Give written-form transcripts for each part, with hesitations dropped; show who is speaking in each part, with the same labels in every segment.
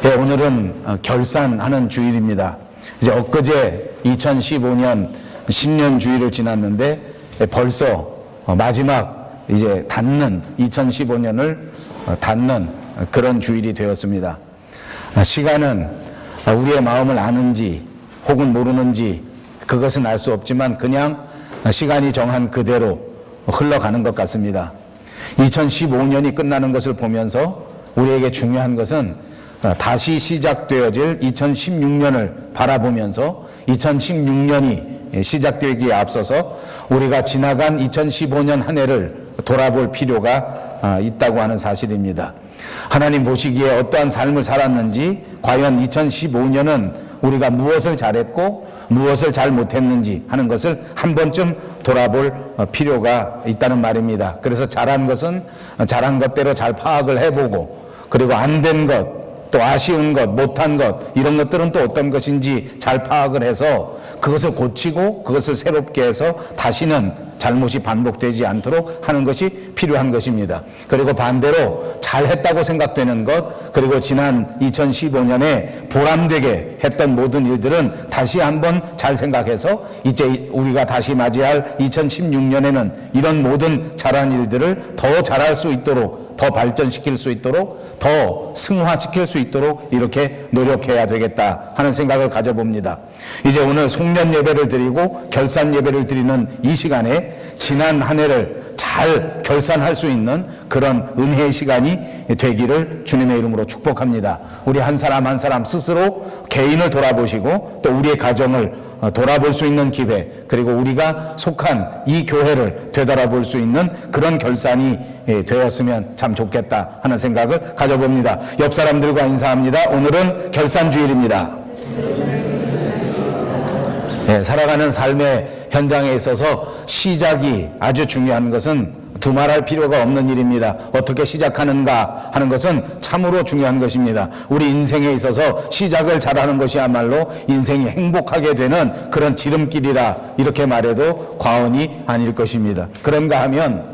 Speaker 1: 네, 오늘은 결산하는 주일입니다. 이제 엊그제 2015년 신년 주일을 지났는데 벌써 마지막 이제 닫는 2015년을 닫는 그런 주일이 되었습니다. 시간은 우리의 마음을 아는지 혹은 모르는지 그것은 알 수 없지만 그냥 시간이 정한 그대로 흘러가는 것 같습니다. 2015년이 끝나는 것을 보면서 우리에게 중요한 것은 다시 시작되어질 2016년을 바라보면서 2016년이 시작되기에 앞서서 우리가 지나간 2015년 한 해를 돌아볼 필요가 있다고 하는 사실입니다. 하나님 보시기에 어떠한 삶을 살았는지, 과연 2015년은 우리가 무엇을 잘했고 무엇을 잘 못했는지 하는 것을 한 번쯤 돌아볼 필요가 있다는 말입니다. 그래서 잘한 것은 잘한 것대로 잘 파악을 해보고, 그리고 안 된 것, 또 아쉬운 것, 못한 것, 이런 것들은 또 어떤 것인지 잘 파악을 해서 그것을 고치고 그것을 새롭게 해서 다시는 잘못이 반복되지 않도록 하는 것이 필요한 것입니다. 그리고 반대로 잘했다고 생각되는 것, 그리고 지난 2015년에 보람되게 했던 모든 일들은 다시 한번 잘 생각해서 이제 우리가 다시 맞이할 2016년에는 이런 모든 잘한 일들을 더 잘할 수 있도록, 더 발전시킬 수 있도록, 더 승화시킬 수 있도록 이렇게 노력해야 되겠다 하는 생각을 가져봅니다. 이제 오늘 송년 예배를 드리고 결산 예배를 드리는 이 시간에 지난 한 해를 잘 결산할 수 있는 그런 은혜의 시간이 되기를 주님의 이름으로 축복합니다. 우리 한 사람 한 사람 스스로 개인을 돌아보시고 또 우리의 가정을 돌아볼 수 있는 기회, 그리고 우리가 속한 이 교회를 되돌아볼 수 있는 그런 결산이 되었으면 참 좋겠다 하는 생각을 가져봅니다. 옆 사람들과 인사합니다. 오늘은 결산주일입니다. 네, 살아가는 삶의 현장에 있어서 시작이 아주 중요한 것은 두말할 필요가 없는 일입니다. 어떻게 시작하는가 하는 것은 참으로 중요한 것입니다. 우리 인생에 있어서 시작을 잘하는 것이야말로 인생이 행복하게 되는 그런 지름길이라 이렇게 말해도 과언이 아닐 것입니다. 그런가 하면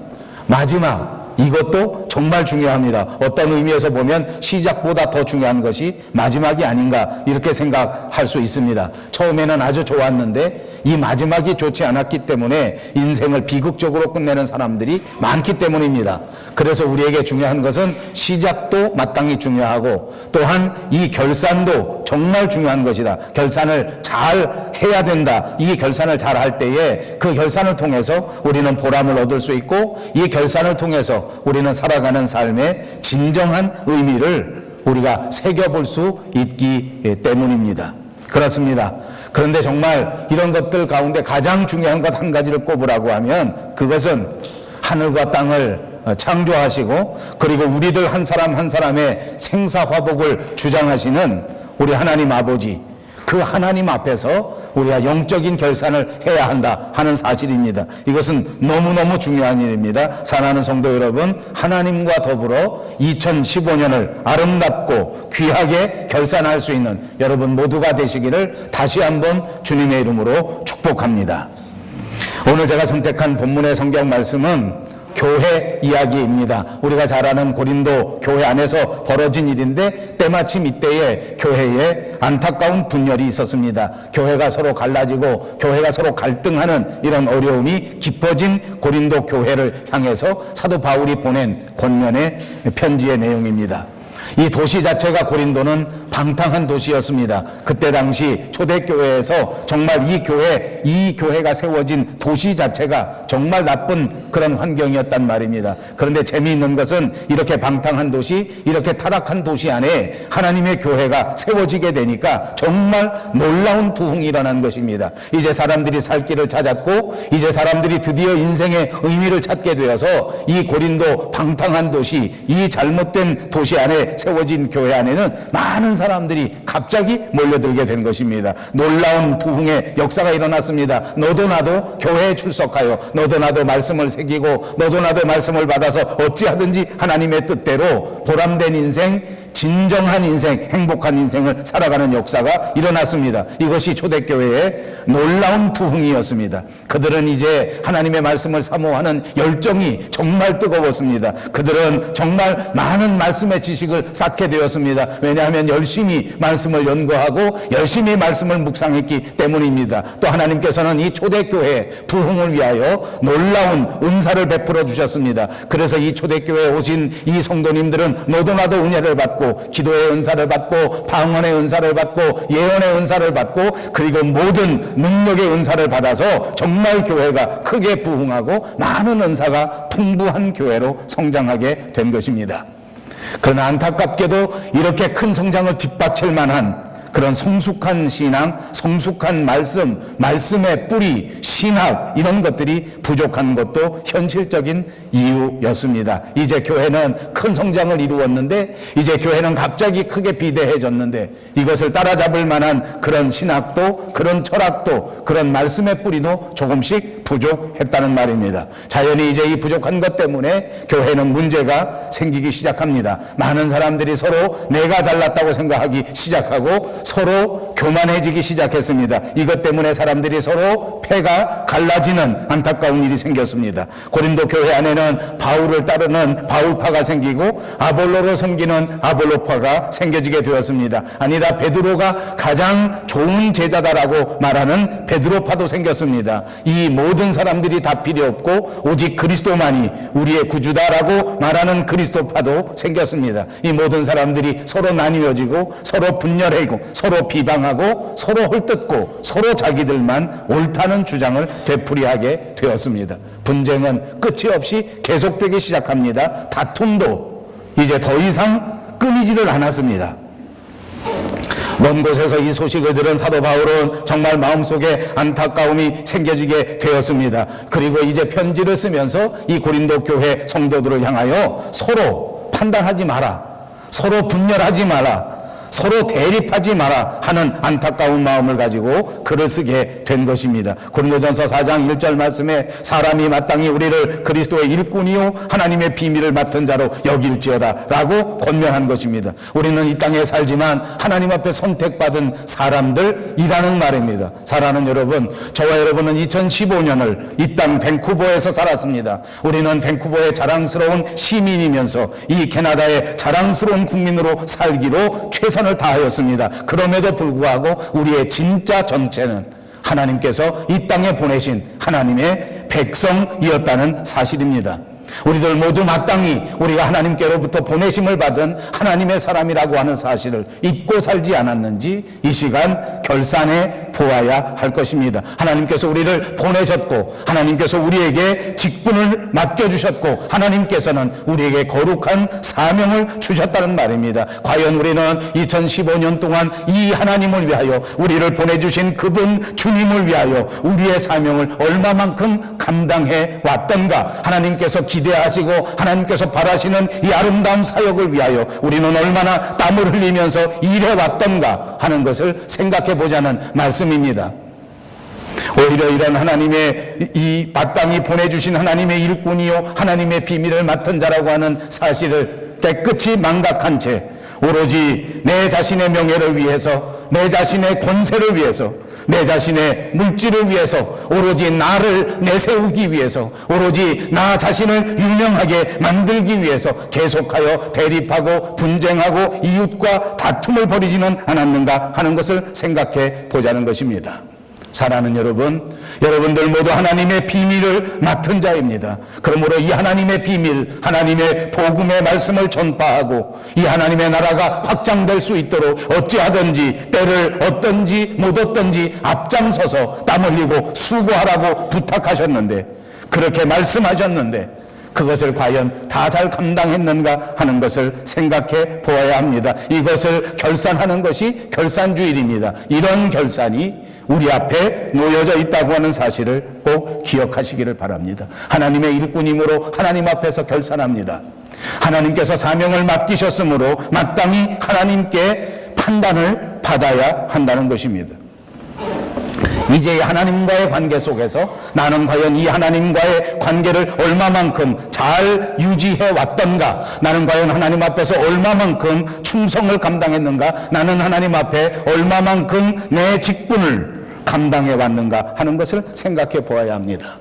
Speaker 1: 마지막, 이것도 정말 중요합니다. 어떤 의미에서 보면 시작보다 더 중요한 것이 마지막이 아닌가 이렇게 생각할 수 있습니다. 처음에는 아주 좋았는데 이 마지막이 좋지 않았기 때문에 인생을 비극적으로 끝내는 사람들이 많기 때문입니다. 그래서 우리에게 중요한 것은 시작도 마땅히 중요하고 또한 이 결산도 정말 중요한 것이다. 결산을 잘 해야 된다. 이 결산을 잘 할 때에 그 결산을 통해서 우리는 보람을 얻을 수 있고, 이 결산을 통해서 우리는 살아가는 삶의 진정한 의미를 우리가 새겨볼 수 있기 때문입니다. 그렇습니다. 그런데 정말 이런 것들 가운데 가장 중요한 것 한 가지를 꼽으라고 하면 그것은 하늘과 땅을 창조하시고 그리고 우리들 한 사람 한 사람의 생사화복을 주장하시는 우리 하나님 아버지, 그 하나님 앞에서 우리가 영적인 결산을 해야 한다 하는 사실입니다. 이것은 너무너무 중요한 일입니다. 사랑하는 성도 여러분, 하나님과 더불어 2015년을 아름답고 귀하게 결산할 수 있는 여러분 모두가 되시기를 다시 한번 주님의 이름으로 축복합니다. 오늘 제가 선택한 본문의 성경 말씀은 교회 이야기입니다. 우리가 잘 아는 고린도 교회 안에서 벌어진 일인데 때마침 이때에 교회에 안타까운 분열이 있었습니다. 교회가 서로 갈라지고 교회가 서로 갈등하는 이런 어려움이 깊어진 고린도 교회를 향해서 사도 바울이 보낸 권면의 편지의 내용입니다. 이 도시 자체가 고린도는 방탕한 도시였습니다. 그때 당시 초대교회에서 정말 이 교회가 세워진 도시 자체가 정말 나쁜 그런 환경이었단 말입니다. 그런데 재미있는 것은 이렇게 방탕한 도시, 이렇게 타락한 도시 안에 하나님의 교회가 세워지게 되니까 정말 놀라운 부흥이 일어난 것입니다. 이제 사람들이 살 길을 찾았고 이제 사람들이 드디어 인생의 의미를 찾게 되어서 이 고린도 방탕한 도시, 이 잘못된 도시 안에 세워진 교회 안에는 많은 사람들이 갑자기 몰려들게 된 것입니다. 놀라운 부흥의 역사가 일어났습니다. 너도 나도 교회에 출석하여 너도 나도 말씀을 새기고 너도 나도 말씀을 받아서 어찌하든지 하나님의 뜻대로 보람된 인생, 진정한 인생, 행복한 인생을 살아가는 역사가 일어났습니다. 이것이 초대교회의 놀라운 부흥이었습니다. 그들은 이제 하나님의 말씀을 사모하는 열정이 정말 뜨거웠습니다. 그들은 정말 많은 말씀의 지식을 쌓게 되었습니다. 왜냐하면 열심히 말씀을 연구하고 열심히 말씀을 묵상했기 때문입니다. 또 하나님께서는 이 초대교회 부흥을 위하여 놀라운 은사를 베풀어 주셨습니다. 그래서 이 초대교회에 오신 이 성도님들은 너도나도 은혜를 받고 기도의 은사를 받고 방언의 은사를 받고 예언의 은사를 받고 그리고 모든 능력의 은사를 받아서 정말 교회가 크게 부흥하고 많은 은사가 풍부한 교회로 성장하게 된 것입니다. 그러나 안타깝게도 이렇게 큰 성장을 뒷받칠 만한 그런 성숙한 신앙, 성숙한 말씀, 말씀의 뿌리, 신학 이런 것들이 부족한 것도 현실적인 이유였습니다. 이제 교회는 큰 성장을 이루었는데 이제 교회는 갑자기 크게 비대해졌는데 이것을 따라잡을 만한 그런 신학도 그런 철학도 그런 말씀의 뿌리도 조금씩 부족했다는 말입니다. 자연히 이제 이 부족한 것 때문에 교회는 문제가 생기기 시작합니다. 많은 사람들이 서로 내가 잘났다고 생각하기 시작하고 서로 교만해지기 시작했습니다. 이것 때문에 사람들이 서로 패가 갈라지는 안타까운 일이 생겼습니다. 고린도 교회 안에는 바울을 따르는 바울파가 생기고 아볼로를 섬기는 아볼로파가 생겨지게 되었습니다. 아니라 베드로가 가장 좋은 제자다라고 말하는 베드로파도 생겼습니다. 이 모든 사람들이 다 필요 없고 오직 그리스도만이 우리의 구주다라고 말하는 그리스도파도 생겼습니다. 이 모든 사람들이 서로 나뉘어지고 서로 분열하고 서로 비방하고 서로 헐뜯고 서로 자기들만 옳다는 주장을 되풀이하게 되었습니다. 분쟁은 끝이 없이 계속되기 시작합니다. 다툼도 이제 더 이상 끊이지를 않았습니다. 먼 곳에서 이 소식을 들은 사도 바울은 정말 마음속에 안타까움이 생겨지게 되었습니다. 그리고 이제 편지를 쓰면서 이 고린도 교회 성도들을 향하여 서로 판단하지 마라, 서로 분열하지 마라, 서로 대립하지 마라 하는 안타까운 마음을 가지고 글을 쓰게 된 것입니다. 고린도전서 4장 1절 말씀에 사람이 마땅히 우리를 그리스도의 일꾼이요 하나님의 비밀을 맡은 자로 여길지어다 라고 권면한 것입니다. 우리는 이 땅에 살지만 하나님 앞에 선택받은 사람들이라는 말입니다. 사랑하는 여러분, 저와 여러분은 2015년을 이 땅 밴쿠버에서 살았습니다. 우리는 밴쿠버의 자랑스러운 시민이면서 이 캐나다의 자랑스러운 국민으로 살기로 최선을 다하였습니다. 그럼에도 불구하고 우리의 진짜 정체는 하나님께서 이 땅에 보내신 하나님의 백성이었다는 사실입니다. 우리들 모두 마땅히 우리가 하나님께로부터 보내심을 받은 하나님의 사람이라고 하는 사실을 잊고 살지 않았는지 이 시간 결산해 보아야 할 것입니다. 하나님께서 우리를 보내셨고 하나님께서 우리에게 직분을 맡겨주셨고 하나님께서는 우리에게 거룩한 사명을 주셨다는 말입니다. 과연 우리는 2015년 동안 이 하나님을 위하여 우리를 보내주신 그분 주님을 위하여 우리의 사명을 얼마만큼 감당해 왔던가, 하나님께서 기대하시고 하나님께서 바라시는 이 아름다운 사역을 위하여 우리는 얼마나 땀을 흘리면서 일해왔던가 하는 것을 생각해 보자는 말씀입니다. 오히려 이런 하나님의 이 마땅히 보내주신 하나님의 일꾼이요 하나님의 비밀을 맡은 자라고 하는 사실을 깨끗이 망각한 채 오로지 내 자신의 명예를 위해서, 내 자신의 권세를 위해서, 내 자신의 물질을 위해서, 오로지 나를 내세우기 위해서, 오로지 나 자신을 유명하게 만들기 위해서 계속하여 대립하고 분쟁하고 이웃과 다툼을 벌이지는 않았는가 하는 것을 생각해 보자는 것입니다. 사랑하는 여러분, 여러분들 모두 하나님의 비밀을 맡은 자입니다. 그러므로 이 하나님의 비밀, 하나님의 복음의 말씀을 전파하고 이 하나님의 나라가 확장될 수 있도록 어찌하든지 때를 얻든지 못 얻든지 앞장서서 땀 흘리고 수고하라고 부탁하셨는데, 그렇게 말씀하셨는데 그것을 과연 다 잘 감당했는가 하는 것을 생각해 보아야 합니다. 이것을 결산하는 것이 결산주일입니다. 이런 결산이 우리 앞에 놓여져 있다고 하는 사실을 꼭 기억하시기를 바랍니다. 하나님의 일꾼임으로 하나님 앞에서 결산합니다. 하나님께서 사명을 맡기셨으므로 마땅히 하나님께 판단을 받아야 한다는 것입니다. 이제 하나님과의 관계 속에서 나는 과연 이 하나님과의 관계를 얼마만큼 잘 유지해 왔던가, 나는 과연 하나님 앞에서 얼마만큼 충성을 감당했는가, 나는 하나님 앞에 얼마만큼 내 직분을 감당해 왔는가 하는 것을 생각해 보아야 합니다.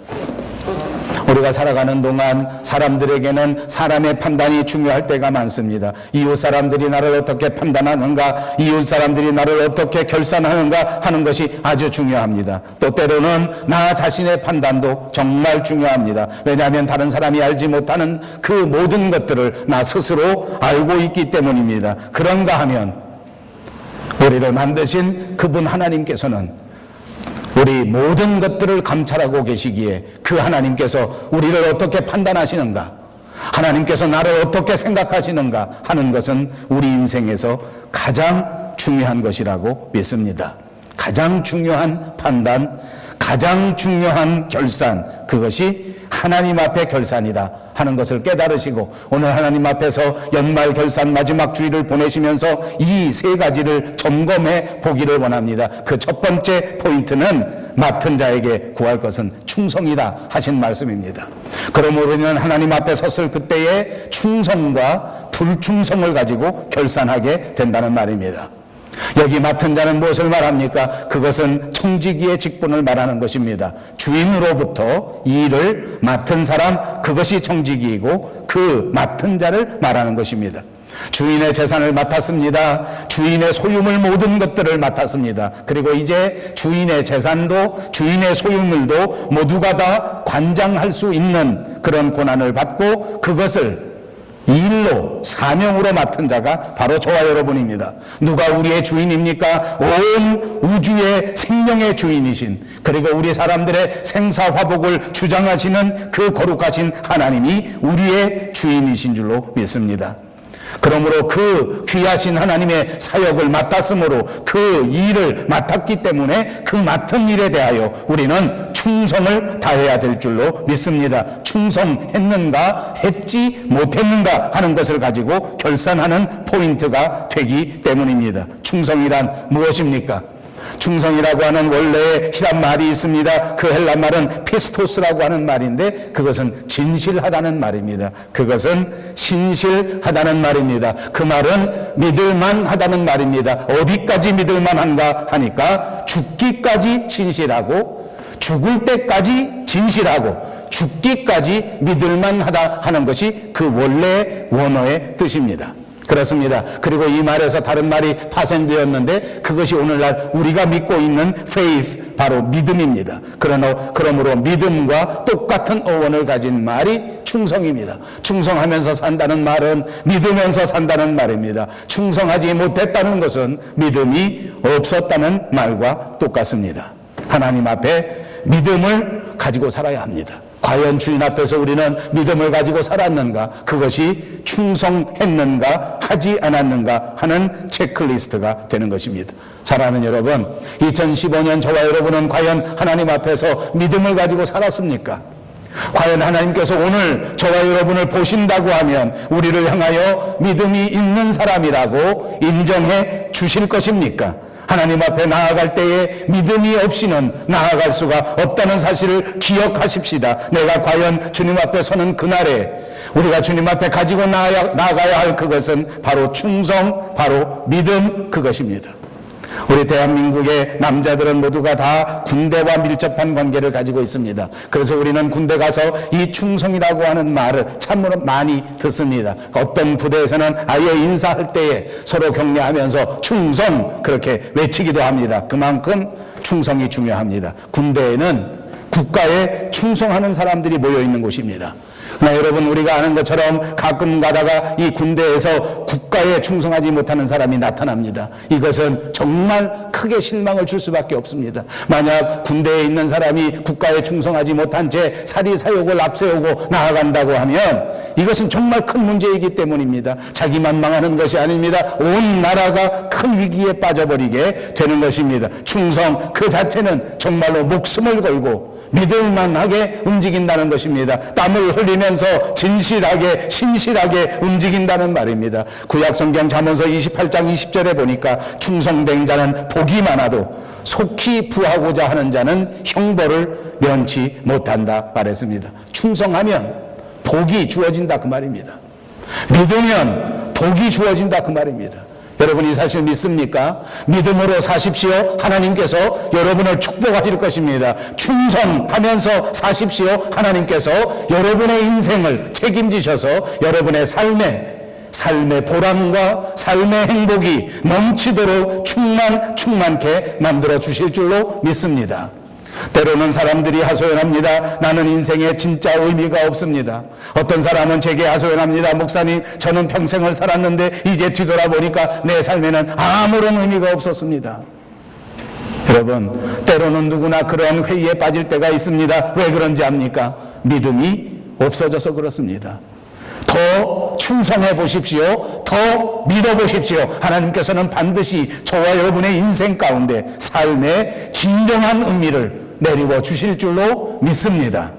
Speaker 1: 우리가 살아가는 동안 사람들에게는 사람의 판단이 중요할 때가 많습니다. 이웃 사람들이 나를 어떻게 판단하는가, 이웃 사람들이 나를 어떻게 결산하는가 하는 것이 아주 중요합니다. 또 때로는 나 자신의 판단도 정말 중요합니다. 왜냐하면 다른 사람이 알지 못하는 그 모든 것들을 나 스스로 알고 있기 때문입니다. 그런가 하면 우리를 만드신 그분 하나님께서는 우리 모든 것들을 감찰하고 계시기에 그 하나님께서 우리를 어떻게 판단하시는가, 하나님께서 나를 어떻게 생각하시는가 하는 것은 우리 인생에서 가장 중요한 것이라고 믿습니다. 가장 중요한 판단, 가장 중요한 결산, 그것이 하나님 앞의 결산이다 하는 것을 깨달으시고, 오늘 하나님 앞에서 연말 결산 마지막 주일을 보내시면서 이 세 가지를 점검해 보기를 원합니다. 그 첫 번째 포인트는 맡은 자에게 구할 것은 충성이다 하신 말씀입니다. 그러므로 우리는 하나님 앞에 섰을 그때의 충성과 불충성을 가지고 결산하게 된다는 말입니다. 여기 맡은 자는 무엇을 말합니까? 그것은 청지기의 직분을 말하는 것입니다. 주인으로부터 일을 맡은 사람, 그것이 청지기이고 그 맡은 자를 말하는 것입니다. 주인의 재산을 맡았습니다. 주인의 소유물 모든 것들을 맡았습니다. 그리고 이제 주인의 재산도 주인의 소유물도 모두가 다 관장할 수 있는 그런 권한을 받고 그것을 일로, 사명으로 맡은 자가 바로 저와 여러분입니다. 누가 우리의 주인입니까? 온 우주의 생명의 주인이신, 그리고 우리 사람들의 생사화복을 주장하시는 그 거룩하신 하나님이 우리의 주인이신 줄로 믿습니다. 그러므로 그 귀하신 하나님의 사역을 맡았으므로 그 일을 맡았기 때문에 그 맡은 일에 대하여 우리는 충성을 다해야 될 줄로 믿습니다. 충성했는가 했지 못했는가 하는 것을 가지고 결산하는 포인트가 되기 때문입니다. 충성이란 무엇입니까? 충성이라고 하는 원래의 히랍 말이 있습니다. 그 헬라 말은 피스토스라고 하는 말인데 그것은 진실하다는 말입니다. 그것은 신실하다는 말입니다. 그 말은 믿을만하다는 말입니다. 어디까지 믿을만한가 하니까 죽기까지 진실하고 죽을 때까지 진실하고 죽기까지 믿을만하다 하는 것이 그 원래 원어의 뜻입니다. 그렇습니다. 그리고 이 말에서 다른 말이 파생되었는데 그것이 오늘날 우리가 믿고 있는 faith, 바로 믿음입니다. 그러므로 믿음과 똑같은 어원을 가진 말이 충성입니다. 충성하면서 산다는 말은 믿으면서 산다는 말입니다. 충성하지 못했다는 것은 믿음이 없었다는 말과 똑같습니다. 하나님 앞에 믿음을 가지고 살아야 합니다. 과연 주인 앞에서 우리는 믿음을 가지고 살았는가? 그것이 충성했는가 하지 않았는가 하는 체크리스트가 되는 것입니다. 사랑하는 여러분, 2015년 저와 여러분은 과연 하나님 앞에서 믿음을 가지고 살았습니까? 과연 하나님께서 오늘 저와 여러분을 보신다고 하면 우리를 향하여 믿음이 있는 사람이라고 인정해 주실 것입니까? 하나님 앞에 나아갈 때에 믿음이 없이는 나아갈 수가 없다는 사실을 기억하십시다. 내가 과연 주님 앞에 서는 그날에 우리가 주님 앞에 가지고 나아가야 할 그것은 바로 충성, 바로 믿음, 그것입니다. 우리 대한민국의 남자들은 모두가 다 군대와 밀접한 관계를 가지고 있습니다. 그래서 우리는 군대 가서 이 충성이라고 하는 말을 참으로 많이 듣습니다. 어떤 부대에서는 아예 인사할 때에 서로 격려하면서 충성 그렇게 외치기도 합니다. 그만큼 충성이 중요합니다. 군대에는 국가에 충성하는 사람들이 모여 있는 곳입니다. 그러나 여러분, 우리가 아는 것처럼 가끔 가다가 이 군대에서 국가에 충성하지 못하는 사람이 나타납니다. 이것은 정말 크게 실망을 줄 수밖에 없습니다. 만약 군대에 있는 사람이 국가에 충성하지 못한 채 사리사욕을 앞세우고 나아간다고 하면 이것은 정말 큰 문제이기 때문입니다. 자기만 망하는 것이 아닙니다. 온 나라가 큰 위기에 빠져버리게 되는 것입니다. 충성 그 자체는 정말로 목숨을 걸고 믿을만하게 움직인다는 것입니다. 땀을 흘리면서 진실하게 신실하게 움직인다는 말입니다. 구약성경 잠언서 28장 20절에 보니까 충성된 자는 복이 많아도 속히 부하고자 하는 자는 형벌을 면치 못한다 말했습니다. 충성하면 복이 주어진다 그 말입니다. 믿으면 복이 주어진다 그 말입니다. 여러분 이 사실 믿습니까? 믿음으로 사십시오. 하나님께서 여러분을 축복하실 것입니다. 충성하면서 사십시오. 하나님께서 여러분의 인생을 책임지셔서 여러분의 삶의 보람과 삶의 행복이 넘치도록 충만케 만들어 주실 줄로 믿습니다. 때로는 사람들이 하소연합니다. 나는 인생에 진짜 의미가 없습니다. 어떤 사람은 제게 하소연합니다. 목사님, 저는 평생을 살았는데 이제 뒤돌아보니까 내 삶에는 아무런 의미가 없었습니다. 여러분, 때로는 누구나 그러한 회의에 빠질 때가 있습니다. 왜 그런지 압니까? 믿음이 없어져서 그렇습니다. 더 충성해 보십시오. 더 믿어 보십시오. 하나님께서는 반드시 저와 여러분의 인생 가운데 삶의 진정한 의미를 내리워 주실 줄로 믿습니다.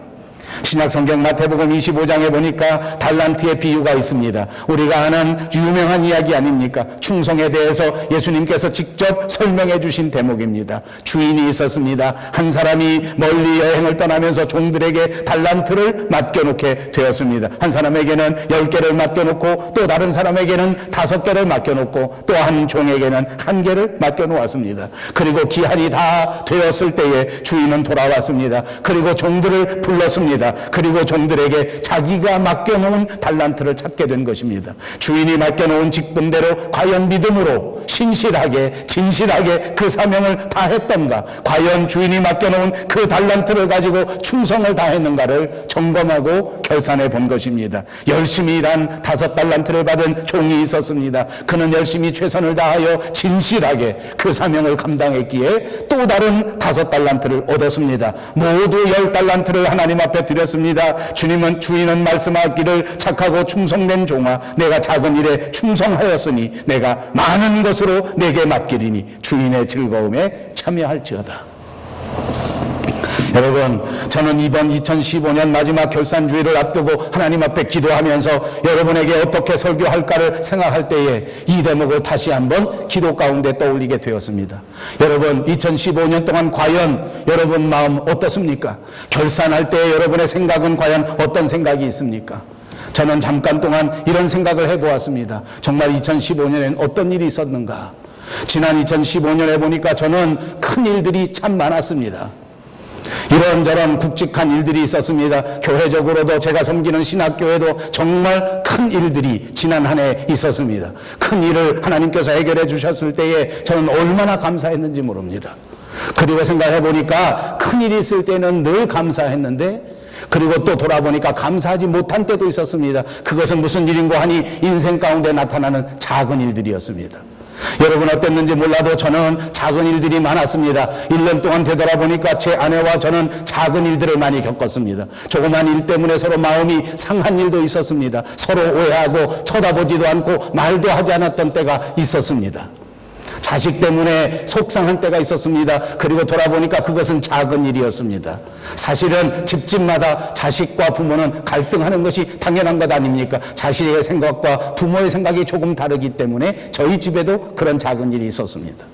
Speaker 1: 신약성경 마태복음 25장에 보니까 달란트의 비유가 있습니다. 우리가 아는 유명한 이야기 아닙니까? 충성에 대해서 예수님께서 직접 설명해 주신 대목입니다. 주인이 있었습니다. 한 사람이 멀리 여행을 떠나면서 종들에게 달란트를 맡겨놓게 되었습니다. 한 사람에게는 10개를 맡겨놓고 또 다른 사람에게는 5개를 맡겨놓고 또 한 종에게는 1개를 맡겨놓았습니다. 그리고 기한이 다 되었을 때에 주인은 돌아왔습니다. 그리고 종들을 불렀습니다. 그리고 종들에게 자기가 맡겨놓은 달란트를 찾게 된 것입니다. 주인이 맡겨놓은 직분대로 과연 믿음으로 신실하게 진실하게 그 사명을 다했던가, 과연 주인이 맡겨놓은 그 달란트를 가지고 충성을 다했는가를 점검하고 결산해 본 것입니다. 열심히 일한 5달란트를 받은 종이 있었습니다. 그는 열심히 최선을 다하여 진실하게 그 사명을 감당했기에 또 다른 5달란트를 얻었습니다. 모두 10달란트를 하나님 앞에 드렸습니다. 주인은 말씀하기를 착하고 충성된 종아, 내가 작은 일에 충성하였으니 내가 많은 것으로 내게 맡기리니 주인의 즐거움에 참여할지어다. 여러분, 저는 이번 2015년 마지막 결산주일을 앞두고 하나님 앞에 기도하면서 여러분에게 어떻게 설교할까를 생각할 때에 이 대목을 다시 한번 기도 가운데 떠올리게 되었습니다. 여러분, 2015년 동안 과연 여러분 마음 어떻습니까? 결산할 때 여러분의 생각은 과연 어떤 생각이 있습니까? 저는 잠깐 동안 이런 생각을 해보았습니다. 정말 2015년엔 어떤 일이 있었는가? 지난 2015년에 보니까 저는 큰 일들이 참 많았습니다. 이런저런 굵직한 일들이 있었습니다. 교회적으로도 제가 섬기는 신학교에도 정말 큰 일들이 지난 한 해 있었습니다. 큰 일을 하나님께서 해결해 주셨을 때에 저는 얼마나 감사했는지 모릅니다. 그리고 생각해 보니까 큰 일이 있을 때는 늘 감사했는데, 그리고 또 돌아보니까 감사하지 못한 때도 있었습니다. 그것은 무슨 일인고 하니 인생 가운데 나타나는 작은 일들이었습니다. 여러분 어땠는지 몰라도 저는 작은 일들이 많았습니다. 1년 동안 되돌아보니까 제 아내와 저는 작은 일들을 많이 겪었습니다. 조그만 일 때문에 서로 마음이 상한 일도 있었습니다. 서로 오해하고 쳐다보지도 않고 말도 하지 않았던 때가 있었습니다. 자식 때문에 속상한 때가 있었습니다. 그리고 돌아보니까 그것은 작은 일이었습니다. 사실은 집집마다 자식과 부모는 갈등하는 것이 당연한 것 아닙니까? 자식의 생각과 부모의 생각이 조금 다르기 때문에 저희 집에도 그런 작은 일이 있었습니다.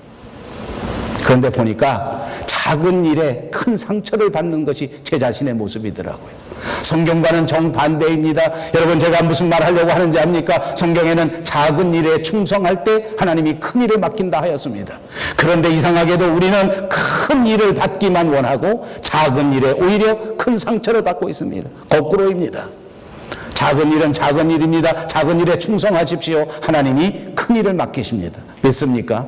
Speaker 1: 그런데 보니까 작은 일에 큰 상처를 받는 것이 제 자신의 모습이더라고요. 성경과는 정반대입니다. 여러분, 제가 무슨 말 하려고 하는지 압니까? 성경에는 작은 일에 충성할 때 하나님이 큰 일을 맡긴다 하였습니다. 그런데 이상하게도 우리는 큰 일을 받기만 원하고 작은 일에 오히려 큰 상처를 받고 있습니다. 거꾸로입니다. 작은 일은 작은 일입니다. 작은 일에 충성하십시오. 하나님이 큰 일을 맡기십니다. 믿습니까?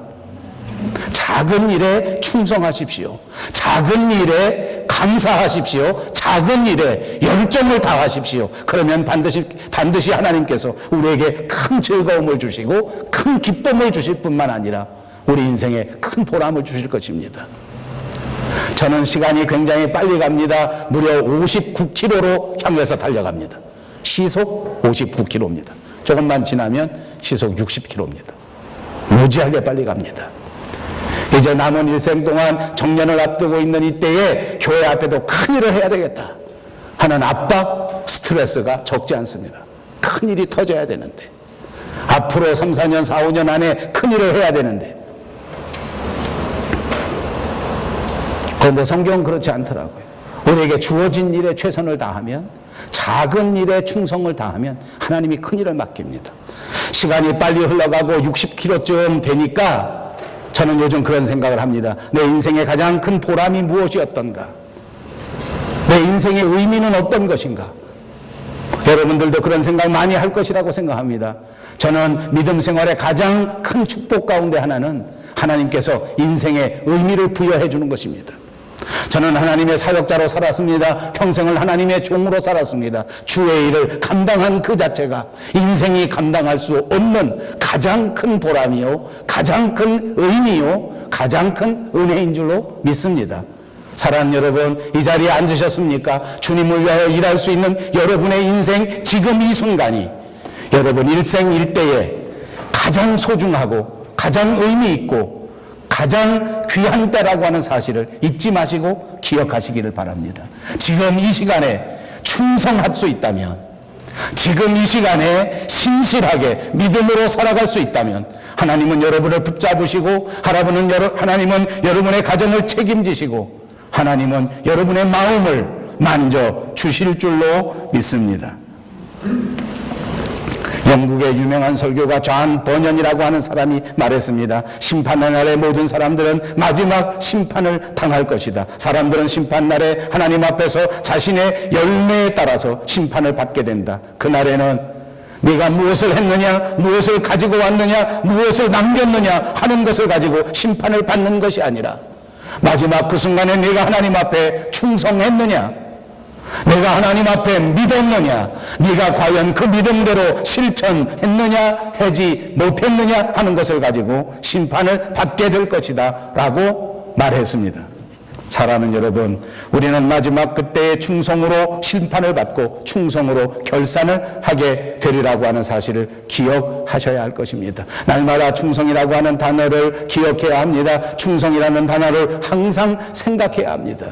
Speaker 1: 작은 일에 충성하십시오. 작은 일에 감사하십시오. 작은 일에 열정을 다하십시오. 그러면 반드시 하나님께서 우리에게 큰 즐거움을 주시고 큰 기쁨을 주실 뿐만 아니라 우리 인생에 큰 보람을 주실 것입니다. 저는 시간이 굉장히 빨리 갑니다. 무려 59km로 향해서 달려갑니다. 시속 59km입니다. 조금만 지나면 시속 60km입니다. 무지하게 빨리 갑니다. 이제 남은 일생 동안 정년을 앞두고 있는 이때에 교회 앞에도 큰 일을 해야 되겠다 하는 압박, 스트레스가 적지 않습니다. 큰 일이 터져야 되는데, 앞으로 3, 4년, 4, 5년 안에 큰 일을 해야 되는데, 그런데 성경은 그렇지 않더라고요. 우리에게 주어진 일에 최선을 다하면, 작은 일에 충성을 다하면 하나님이 큰 일을 맡깁니다. 시간이 빨리 흘러가고 60km쯤 되니까 저는 요즘 그런 생각을 합니다. 내 인생의 가장 큰 보람이 무엇이었던가? 내 인생의 의미는 어떤 것인가? 여러분들도 그런 생각 많이 할 것이라고 생각합니다. 저는 믿음 생활의 가장 큰 축복 가운데 하나는 하나님께서 인생의 의미를 부여해 주는 것입니다. 저는 하나님의 사역자로 살았습니다. 평생을 하나님의 종으로 살았습니다. 주의 일을 감당한 그 자체가 인생이 감당할 수 없는 가장 큰 보람이요, 가장 큰 의미요, 가장 큰 은혜인 줄로 믿습니다. 사랑하는 여러분, 이 자리에 앉으셨습니까? 주님을 위하여 일할 수 있는 여러분의 인생, 지금 이 순간이 여러분 일생일대에 가장 소중하고 가장 의미 있고 가장 귀한 때라고 하는 사실을 잊지 마시고 기억하시기를 바랍니다. 지금 이 시간에 충성할 수 있다면, 지금 이 시간에 신실하게 믿음으로 살아갈 수 있다면 하나님은 여러분을 붙잡으시고 하나님은 여러분의 가정을 책임지시고 하나님은 여러분의 마음을 만져 주실 줄로 믿습니다. 영국의 유명한 설교가 존 버년이라고 하는 사람이 말했습니다. 심판의 날에 모든 사람들은 마지막 심판을 당할 것이다. 사람들은 심판날에 하나님 앞에서 자신의 열매에 따라서 심판을 받게 된다. 그날에는 네가 무엇을 했느냐, 무엇을 가지고 왔느냐, 무엇을 남겼느냐 하는 것을 가지고 심판을 받는 것이 아니라 마지막 그 순간에 네가 하나님 앞에 충성했느냐, 내가 하나님 앞에 믿었느냐, 네가 과연 그 믿음대로 실천했느냐 하지 못했느냐 하는 것을 가지고 심판을 받게 될 것이다 라고 말했습니다. 사랑하는 여러분, 우리는 마지막 그때의 충성으로 심판을 받고 충성으로 결산을 하게 되리라고 하는 사실을 기억하셔야 할 것입니다. 날마다 충성이라고 하는 단어를 기억해야 합니다. 충성이라는 단어를 항상 생각해야 합니다.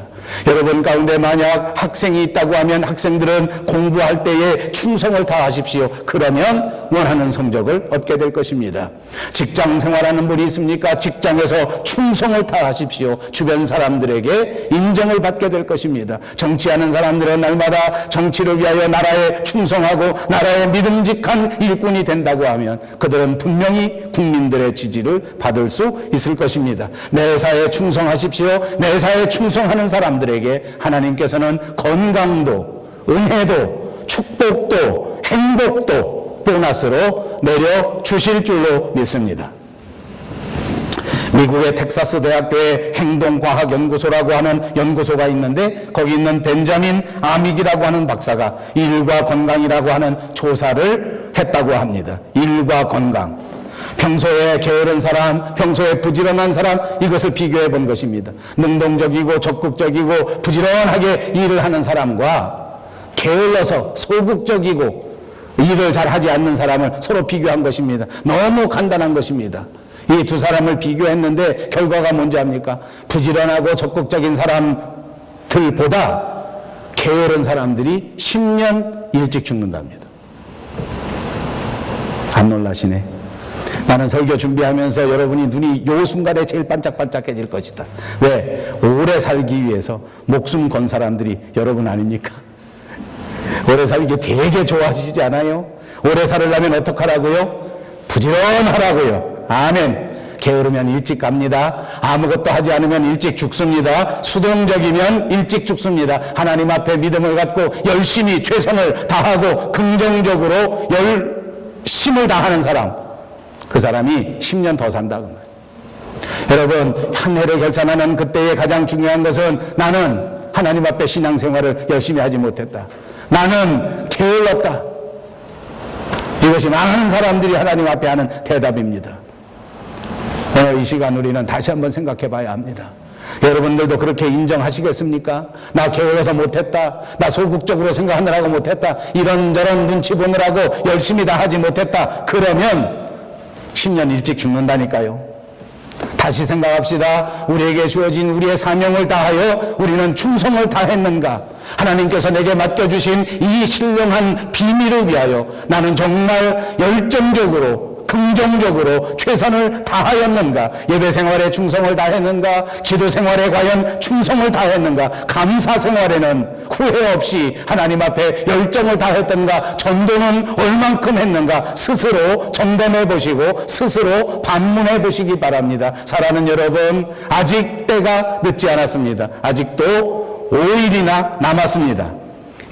Speaker 1: 여러분 가운데 만약 학생이 있다고 하면 학생들은 공부할 때에 충성을 다하십시오. 그러면 원하는 성적을 얻게 될 것입니다. 직장 생활하는 분이 있습니까? 직장에서 충성을 다하십시오. 주변 사람들에게 인정을 받게 될 것입니다. 정치하는 사람들은 날마다 정치를 위하여 나라에 충성하고 나라의 믿음직한 일꾼이 된다고 하면 그들은 분명히 국민들의 지지를 받을 수 있을 것입니다. 매사에 충성하십시오. 매사에 충성하는 사람들에게 하나님께서는 건강도, 은혜도, 축복도, 행복도 보너스로 내려주실 줄로 믿습니다. 미국의 텍사스 대학교에 행동과학연구소라고 하는 연구소가 있는데 거기 있는 벤자민 아믹이라고 하는 박사가 일과 건강이라고 하는 조사를 했다고 합니다. 일과 건강. 평소에 게으른 사람, 평소에 부지런한 사람, 이것을 비교해 본 것입니다. 능동적이고 적극적이고 부지런하게 일을 하는 사람과 게을러서 소극적이고 일을 잘 하지 않는 사람을 서로 비교한 것입니다. 너무 간단한 것입니다. 이 두 사람을 비교했는데 결과가 뭔지 압니까? 부지런하고 적극적인 사람들보다 게으른 사람들이 10년 일찍 죽는답니다. 안 놀라시네? 나는 설교 준비하면서 여러분이 눈이 요 순간에 제일 반짝반짝해질 것이다. 왜? 오래 살기 위해서 목숨 건 사람들이 여러분 아닙니까? 오래 살기 되게 좋아하시지 않아요? 오래 살으려면 어떡하라고요? 부지런하라고요. 아멘. 게으르면 일찍 갑니다. 아무것도 하지 않으면 일찍 죽습니다. 수동적이면 일찍 죽습니다. 하나님 앞에 믿음을 갖고 열심히 최선을 다하고 긍정적으로 열심을 다하는 사람, 그 사람이 10년 더 산다. 여러분, 한 해를 결산하는 그때의 가장 중요한 것은 나는 하나님 앞에 신앙생활을 열심히 하지 못했다. 나는 게을렀다. 이것이 많은 사람들이 하나님 앞에 하는 대답입니다. 오늘 이 시간 우리는 다시 한번 생각해 봐야 합니다. 여러분들도 그렇게 인정하시겠습니까? 나 게을러서 못했다. 나 소극적으로 생각하느라고 못했다. 이런저런 눈치 보느라고 열심히 다 하지 못했다. 그러면 10년 일찍 죽는다니까요. 다시 생각합시다. 우리에게 주어진 우리의 사명을 다하여 우리는 충성을 다했는가? 하나님께서 내게 맡겨주신 이 신령한 비밀을 위하여 나는 정말 열정적으로 긍정적으로 최선을 다하였는가? 예배 생활에 충성을 다했는가? 기도 생활에 과연 충성을 다했는가? 감사 생활에는 후회 없이 하나님 앞에 열정을 다했던가? 전도는 얼만큼 했는가? 스스로 점검해 보시고 스스로 반문해 보시기 바랍니다. 사랑하는 여러분, 아직 때가 늦지 않았습니다. 아직도 5일이나 남았습니다.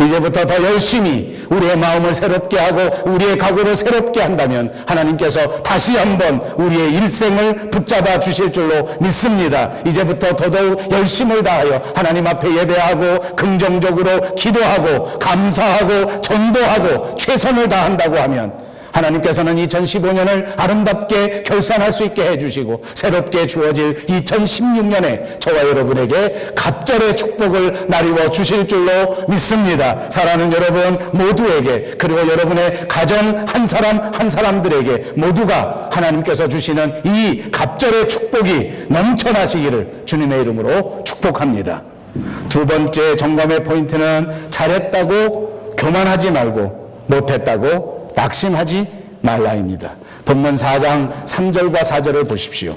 Speaker 1: 이제부터 더 열심히 우리의 마음을 새롭게 하고 우리의 각오를 새롭게 한다면 하나님께서 다시 한번 우리의 일생을 붙잡아 주실 줄로 믿습니다. 이제부터 더더욱 열심을 다하여 하나님 앞에 예배하고 긍정적으로 기도하고 감사하고 전도하고 최선을 다한다고 하면 하나님께서는 2015년을 아름답게 결산할 수 있게 해주시고 새롭게 주어질 2016년에 저와 여러분에게 갑절의 축복을 나리워 주실 줄로 믿습니다. 사랑하는 여러분 모두에게, 그리고 여러분의 가정 한 사람 한 사람들에게 모두가 하나님께서 주시는 이 갑절의 축복이 넘쳐나시기를 주님의 이름으로 축복합니다. 두 번째 점검의 포인트는 잘했다고 교만하지 말고 못했다고 낙심하지 말라입니다. 본문 4장 3절과 4절을 보십시오.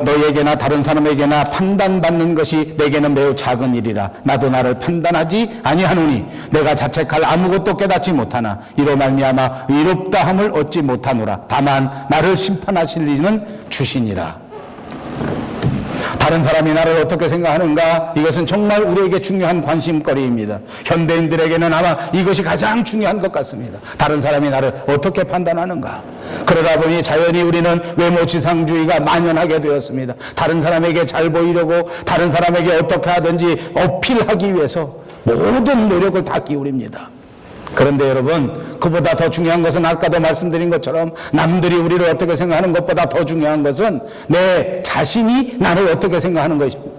Speaker 1: 너희에게나 다른 사람에게나 판단받는 것이 내게는 매우 작은 일이라. 나도 나를 판단하지 아니하노니 내가 자책할 아무것도 깨닫지 못하나 이로 말미암아 의롭다함을 얻지 못하노라. 다만 나를 심판하실 이는 주시니라. 다른 사람이 나를 어떻게 생각하는가? 이것은 정말 우리에게 중요한 관심거리입니다. 현대인들에게는 아마 이것이 가장 중요한 것 같습니다. 다른 사람이 나를 어떻게 판단하는가? 그러다 보니 자연히 우리는 외모지상주의가 만연하게 되었습니다. 다른 사람에게 잘 보이려고, 다른 사람에게 어떻게 하든지 어필하기 위해서 모든 노력을 다 기울입니다. 그런데 여러분, 그보다 더 중요한 것은 아까도 말씀드린 것처럼 남들이 우리를 어떻게 생각하는 것보다 더 중요한 것은 내 자신이 나를 어떻게 생각하는 것입니다.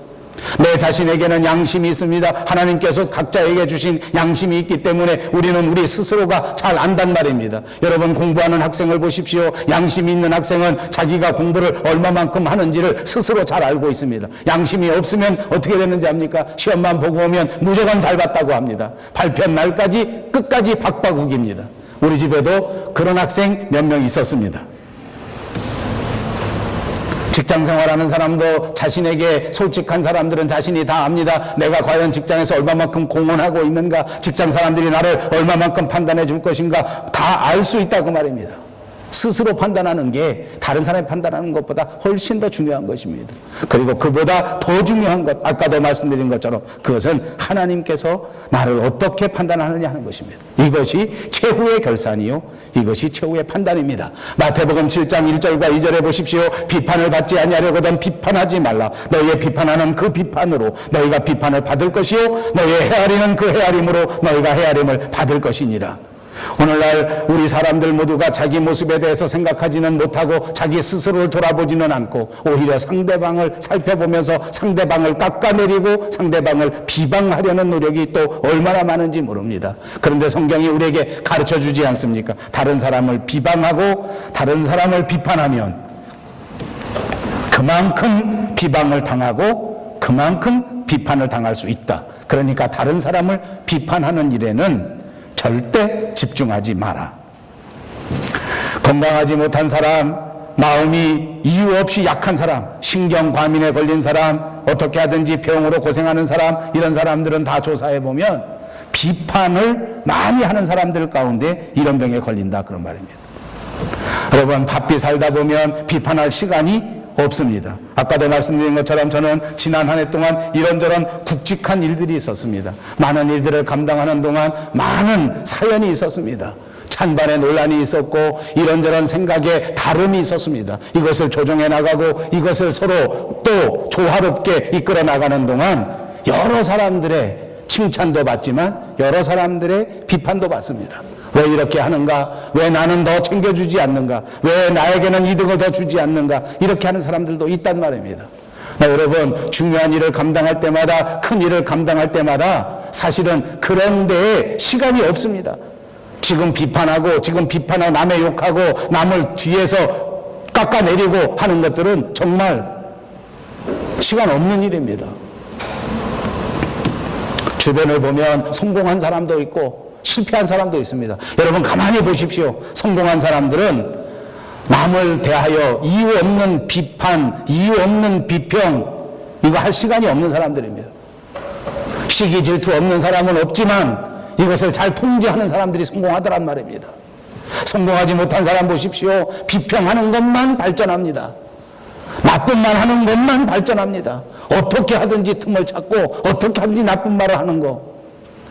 Speaker 1: 내 자신에게는 양심이 있습니다. 하나님께서 각자에게 주신 양심이 있기 때문에 우리는 우리 스스로가 잘 안단 말입니다. 여러분, 공부하는 학생을 보십시오. 양심이 있는 학생은 자기가 공부를 얼마만큼 하는지를 스스로 잘 알고 있습니다. 양심이 없으면 어떻게 되는지 압니까? 시험만 보고 오면 무조건 잘 봤다고 합니다. 발표 날까지 끝까지 박박욱입니다. 우리 집에도 그런 학생 몇 명 있었습니다. 직장 생활하는 사람도 자신에게 솔직한 사람들은 자신이 다 압니다. 내가 과연 직장에서 얼마만큼 공헌하고 있는가, 직장 사람들이 나를 얼마만큼 판단해 줄 것인가 다 알 수 있다고 말입니다. 스스로 판단하는 게 다른 사람이 판단하는 것보다 훨씬 더 중요한 것입니다. 그리고 그보다 더 중요한 것, 아까도 말씀드린 것처럼 그것은 하나님께서 나를 어떻게 판단하느냐 하는 것입니다. 이것이 최후의 결산이요, 이것이 최후의 판단입니다. 마태복음 7장 1절과 2절에 보십시오. 비판을 받지 아니하려거든 비판하지 말라. 너희의 비판하는 그 비판으로 너희가 비판을 받을 것이요, 너희의 헤아리는 그 헤아림으로 너희가 헤아림을 받을 것이니라. 오늘날 우리 사람들 모두가 자기 모습에 대해서 생각하지는 못하고 자기 스스로를 돌아보지는 않고 오히려 상대방을 살펴보면서 상대방을 깎아내리고 상대방을 비방하려는 노력이 또 얼마나 많은지 모릅니다. 그런데 성경이 우리에게 가르쳐주지 않습니까? 다른 사람을 비방하고 다른 사람을 비판하면 그만큼 비방을 당하고 그만큼 비판을 당할 수 있다. 그러니까 다른 사람을 비판하는 일에는 절대 집중하지 마라. 건강하지 못한 사람, 마음이 이유 없이 약한 사람, 신경과민에 걸린 사람, 어떻게 하든지 병으로 고생하는 사람, 이런 사람들은 다 조사해보면 비판을 많이 하는 사람들 가운데 이런 병에 걸린다, 그런 말입니다. 여러분, 바삐 살다 보면 비판할 시간이 없습니다. 아까도 말씀드린 것처럼 저는 지난 한 해 동안 이런저런 굵직한 일들이 있었습니다. 많은 일들을 감당하는 동안 많은 사연이 있었습니다. 찬반의 논란이 있었고 이런저런 생각에 다름이 있었습니다. 이것을 조정해 나가고 이것을 서로 또 조화롭게 이끌어 나가는 동안 여러 사람들의 칭찬도 받지만 여러 사람들의 비판도 받습니다. 왜 이렇게 하는가? 왜 나는 더 챙겨주지 않는가? 왜 나에게는 이득을 더 주지 않는가? 이렇게 하는 사람들도 있단 말입니다. 여러분, 중요한 일을 감당할 때마다, 큰 일을 감당할 때마다 사실은 그런 데에 시간이 없습니다. 지금 비판하고 남의 욕하고 남을 뒤에서 깎아내리고 하는 것들은 정말 시간 없는 일입니다. 주변을 보면 성공한 사람도 있고 실패한 사람도 있습니다. 여러분 가만히 보십시오. 성공한 사람들은 남을 대하여 이유 없는 비판, 이유 없는 비평 이거 할 시간이 없는 사람들입니다. 시기 질투 없는 사람은 없지만 이것을 잘 통제하는 사람들이 성공하더란 말입니다. 성공하지 못한 사람 보십시오. 비평하는 것만 발전합니다. 나쁜 말 하는 것만 발전합니다. 어떻게 하든지 틈을 찾고 어떻게 하든지 나쁜 말을 하는 거.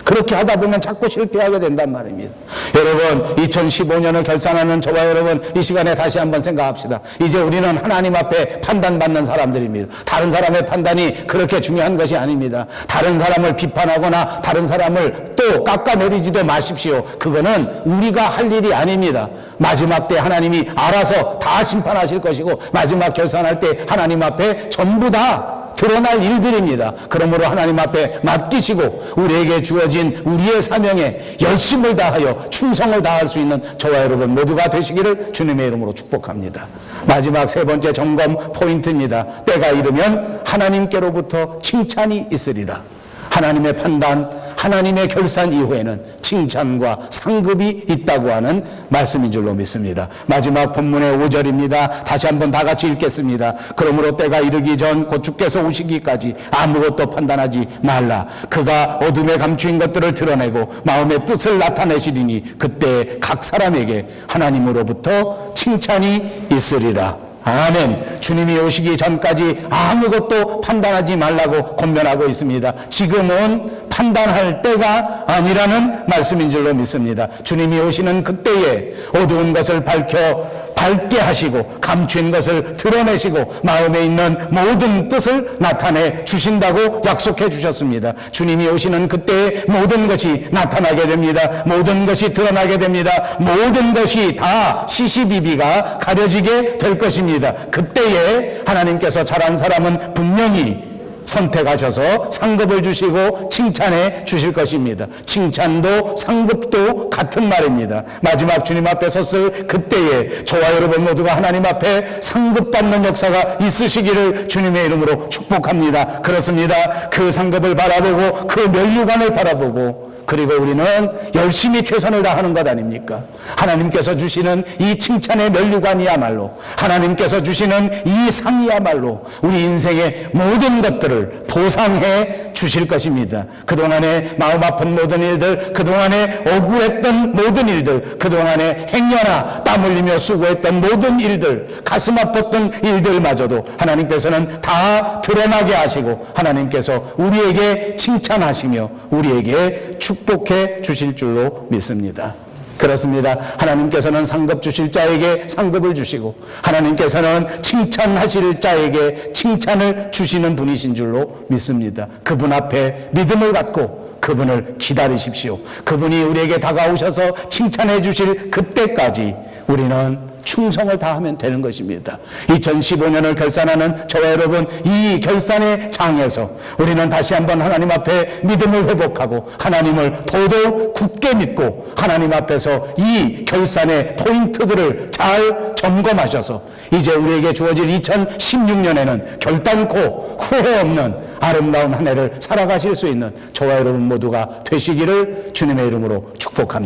Speaker 1: 그렇게 하다 보면 자꾸 실패하게 된단 말입니다. 여러분 2015년을 결산하는 저와 여러분 이 시간에 다시 한번 생각합시다. 이제 우리는 하나님 앞에 판단받는 사람들입니다. 다른 사람의 판단이 그렇게 중요한 것이 아닙니다. 다른 사람을 비판하거나 다른 사람을 또 깎아내리지도 마십시오. 그거는 우리가 할 일이 아닙니다. 마지막 때 하나님이 알아서 다 심판하실 것이고 마지막 결산할 때 하나님 앞에 전부 다 드러날 일들입니다. 그러므로 하나님 앞에 맡기시고 우리에게 주어진 우리의 사명에 열심을 다하여 충성을 다할 수 있는 저와 여러분 모두가 되시기를 주님의 이름으로 축복합니다. 마지막 세 번째 점검 포인트입니다. 때가 이르면 하나님께로부터 칭찬이 있으리라. 하나님의 판단, 하나님의 결산 이후에는 칭찬과 상급이 있다고 하는 말씀인 줄로 믿습니다. 마지막 본문의 5절입니다. 다시 한번 다 같이 읽겠습니다. 그러므로 때가 이르기 전 곧 주께서 오시기까지 아무것도 판단하지 말라. 그가 어둠에 감추인 것들을 드러내고 마음의 뜻을 나타내시리니 그때 각 사람에게 하나님으로부터 칭찬이 있으리라. 아멘. 주님이 오시기 전까지 아무것도 판단하지 말라고 권면하고 있습니다. 지금은 판단할 때가 아니라는 말씀인 줄로 믿습니다. 주님이 오시는 그때에 어두운 것을 밝게 하시고 감춘 것을 드러내시고 마음에 있는 모든 뜻을 나타내 주신다고 약속해 주셨습니다. 주님이 오시는 그때에 모든 것이 나타나게 됩니다. 모든 것이 드러나게 됩니다. 모든 것이 다 시시비비가 가려지게 될 것입니다. 그때에 하나님께서 잘한 사람은 분명히 선택하셔서 상급을 주시고 칭찬해 주실 것입니다. 칭찬도 상급도 같은 말입니다. 마지막 주님 앞에 섰을 그때에 저와 여러분 모두가 하나님 앞에 상급받는 역사가 있으시기를 주님의 이름으로 축복합니다. 그렇습니다. 그 상급을 바라보고 그 면류관을 바라보고 그리고 우리는 열심히 최선을 다하는 것 아닙니까? 하나님께서 주시는 이 칭찬의 면류관이야말로 하나님께서 주시는 이 상이야말로 우리 인생의 모든 것들을 보상해 주실 것입니다. 그동안에 마음 아픈 모든 일들, 그동안에 억울했던 모든 일들, 그동안에 행여나 땀 흘리며 수고했던 모든 일들, 가슴 아팠던 일들마저도 하나님께서는 다 드러나게 하시고 하나님께서 우리에게 칭찬하시며 우리에게 축복해 주실 줄로 믿습니다. 그렇습니다. 하나님께서는 상급 주실 자에게 상급을 주시고 하나님께서는 칭찬하실 자에게 칭찬을 주시는 분이신 줄로 믿습니다. 그분 앞에 믿음을 갖고 그분을 기다리십시오. 그분이 우리에게 다가오셔서 칭찬해 주실 그때까지 우리는 충성을 다하면 되는 것입니다. 2015년을 결산하는 저와 여러분 이 결산의 장에서 우리는 다시 한번 하나님 앞에 믿음을 회복하고 하나님을 더더욱 굳게 믿고 하나님 앞에서 이 결산의 포인트들을 잘 점검하셔서 이제 우리에게 주어질 2016년에는 결단코 후회 없는 아름다운 한 해를 살아가실 수 있는 저와 여러분 모두가 되시기를 주님의 이름으로 축복합니다.